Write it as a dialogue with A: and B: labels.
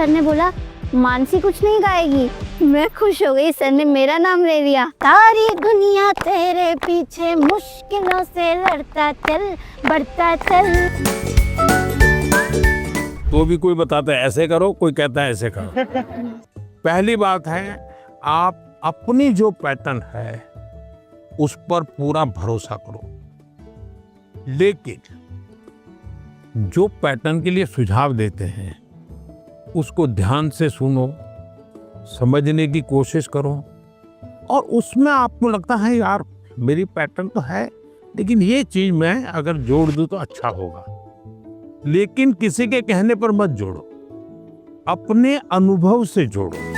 A: Sir ने बोला मानसी कुछ नहीं गाएगी। मैं खुश हो गई, सर ने मेरा नाम ले लिया। सारी दुनिया तेरे पीछे मुश्किलों से लड़ता चल, बढ़ता चल।
B: तो भी कोई बताता है ऐसे करो, कोई कहता है ऐसे करो। पहली बात है, आप अपनी जो पैटर्न है उस पर पूरा भरोसा करो, लेकिन जो पैटर्न के लिए सुझाव देते हैं उसको ध्यान से सुनो, समझने की कोशिश करो, और उसमें आपको लगता है यार मेरी पैटर्न तो है लेकिन ये चीज मैं अगर जोड़ दूं तो अच्छा होगा, लेकिन किसी के कहने पर मत जोड़ो, अपने अनुभव से जोड़ो।